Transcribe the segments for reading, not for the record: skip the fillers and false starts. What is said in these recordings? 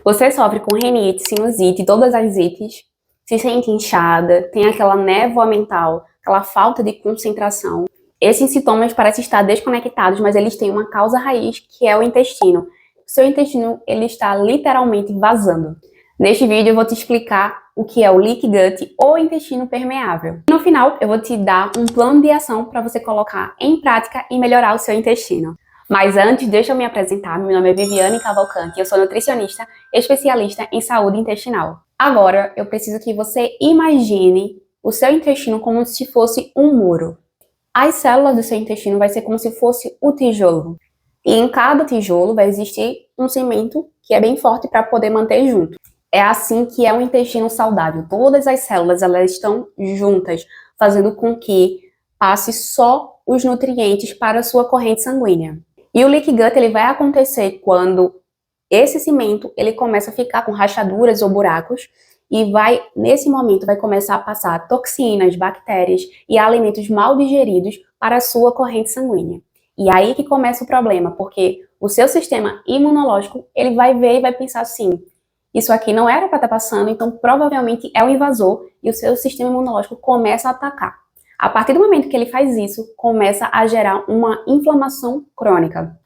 Você sofre com rinite, sinusite, todas as ites, se sente inchada, tem aquela névoa mental, aquela falta de concentração. Esses sintomas parecem estar desconectados, mas eles têm uma causa raiz, que é o intestino. O seu intestino, ele está literalmente vazando. Neste vídeo eu vou te explicar o que é o leaky gut ou intestino permeável. No final, eu vou te dar um plano de ação para você colocar em prática e melhorar o seu intestino. Mas antes, deixa eu me apresentar. Meu nome é Viviane Cavalcante e eu sou nutricionista especialista em saúde intestinal. Agora, eu preciso que você imagine o seu intestino como se fosse um muro. As células do seu intestino vai ser como se fosse o tijolo. E em cada tijolo vai existir um cimento que é bem forte para poder manter junto. É assim que é um intestino saudável. Todas as células elas estão juntas, fazendo com que passe só os nutrientes para a sua corrente sanguínea. E o leaky gut ele vai acontecer quando esse cimento ele começa a ficar com rachaduras ou buracos e nesse momento vai começar a passar toxinas, bactérias e alimentos mal digeridos para a sua corrente sanguínea. E aí que começa o problema, porque o seu sistema imunológico ele vai ver e vai pensar assim: isso aqui não era para estar passando, então provavelmente é um invasor, e o seu sistema imunológico começa a atacar. A partir do momento que ele faz isso, começa a gerar uma inflamação crônica.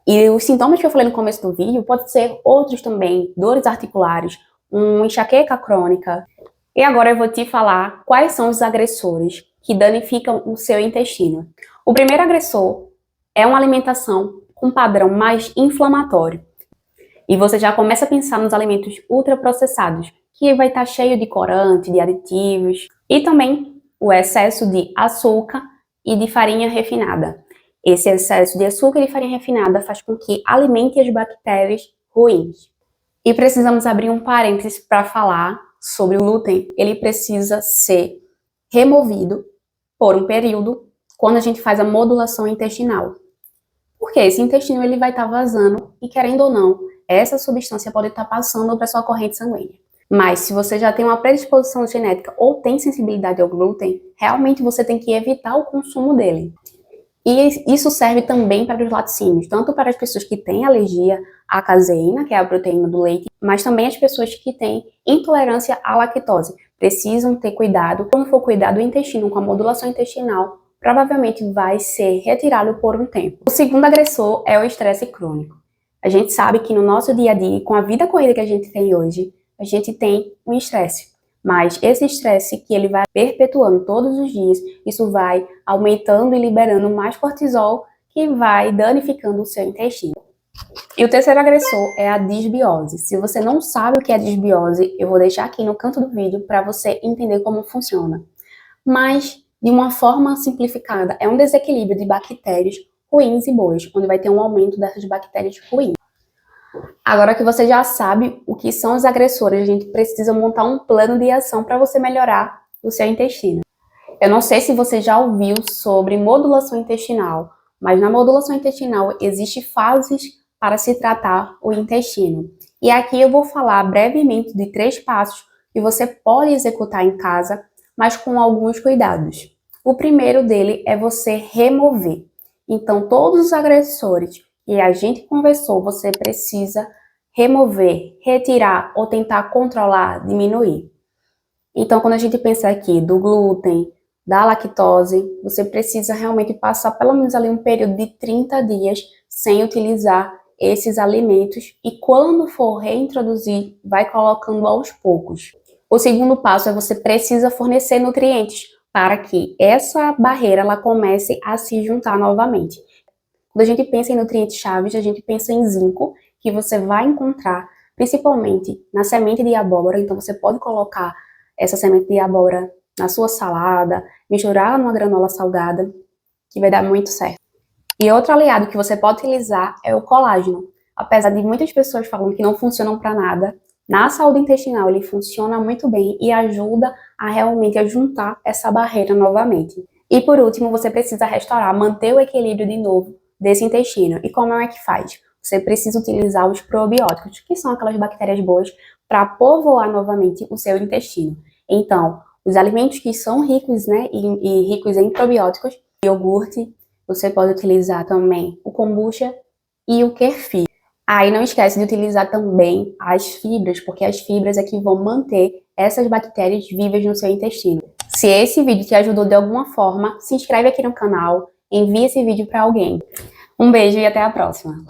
E os sintomas que eu falei no começo do vídeo podem ser outros também, dores articulares, uma enxaqueca crônica. E agora eu vou te falar quais são os agressores que danificam o seu intestino. O primeiro agressor é uma alimentação com padrão mais inflamatório. E você já começa a pensar nos alimentos ultraprocessados, que vai estar cheio de corante, de aditivos, e também o excesso de açúcar e de farinha refinada. Esse excesso de açúcar e de farinha refinada faz com que alimente as bactérias ruins. E precisamos abrir um parênteses para falar sobre o glúten. Ele precisa ser removido por um período quando a gente faz a modulação intestinal. Porque esse intestino ele vai estar vazando e, querendo ou não, essa substância pode estar passando para sua corrente sanguínea. Mas se você já tem uma predisposição genética ou tem sensibilidade ao glúten, realmente você tem que evitar o consumo dele. E isso serve também para os laticínios, tanto para as pessoas que têm alergia à caseína, que é a proteína do leite, mas também as pessoas que têm intolerância à lactose. Precisam ter cuidado. Quando for cuidar do intestino com a modulação intestinal, provavelmente vai ser retirado por um tempo. O segundo agressor é o estresse crônico. A gente sabe que no nosso dia a dia, com a vida corrida que a gente tem hoje, a gente tem um estresse. Mas esse estresse que ele vai perpetuando todos os dias, isso vai aumentando e liberando mais cortisol, que vai danificando o seu intestino. E o terceiro agressor é a disbiose. Se você não sabe o que é disbiose, eu vou deixar aqui no canto do vídeo para você entender como funciona. Mas, de uma forma simplificada, é um desequilíbrio de bactérias ruins e boas, onde vai ter um aumento dessas bactérias ruins. Agora que você já sabe o que são os agressores, a gente precisa montar um plano de ação para você melhorar o seu intestino. Eu não sei se você já ouviu sobre modulação intestinal, mas na modulação intestinal existem fases para se tratar o intestino. E aqui eu vou falar brevemente de 3 passos que você pode executar em casa, mas com alguns cuidados. O primeiro dele é você remover. Então, todos os agressores que a gente conversou, você precisa remover, retirar ou tentar controlar, diminuir. Então, quando a gente pensa aqui do glúten, da lactose, você precisa realmente passar pelo menos ali um período de 30 dias sem utilizar esses alimentos e quando for reintroduzir, vai colocando aos poucos. O segundo passo é você precisa fornecer nutrientes para que essa barreira ela comece a se juntar novamente. Quando a gente pensa em nutrientes chaves, a gente pensa em zinco, que você vai encontrar principalmente na semente de abóbora. Então você pode colocar essa semente de abóbora na sua salada, misturar numa granola salgada, que vai dar muito certo. E outro aliado que você pode utilizar é o colágeno. Apesar de muitas pessoas falando que não funcionam para nada, na saúde intestinal ele funciona muito bem e ajuda a realmente a juntar essa barreira novamente. E por último, você precisa restaurar, manter o equilíbrio de novo desse intestino. E como é que faz? Você precisa utilizar os probióticos, que são aquelas bactérias boas, para povoar novamente o seu intestino. Então, os alimentos que são ricos, e ricos em probióticos, iogurte, você pode utilizar também o kombucha e o kefir. Aí não esquece de utilizar também as fibras, porque as fibras é que vão manter essas bactérias vivas no seu intestino. Se esse vídeo te ajudou de alguma forma, se inscreve aqui no canal, envie esse vídeo para alguém. Um beijo e até a próxima!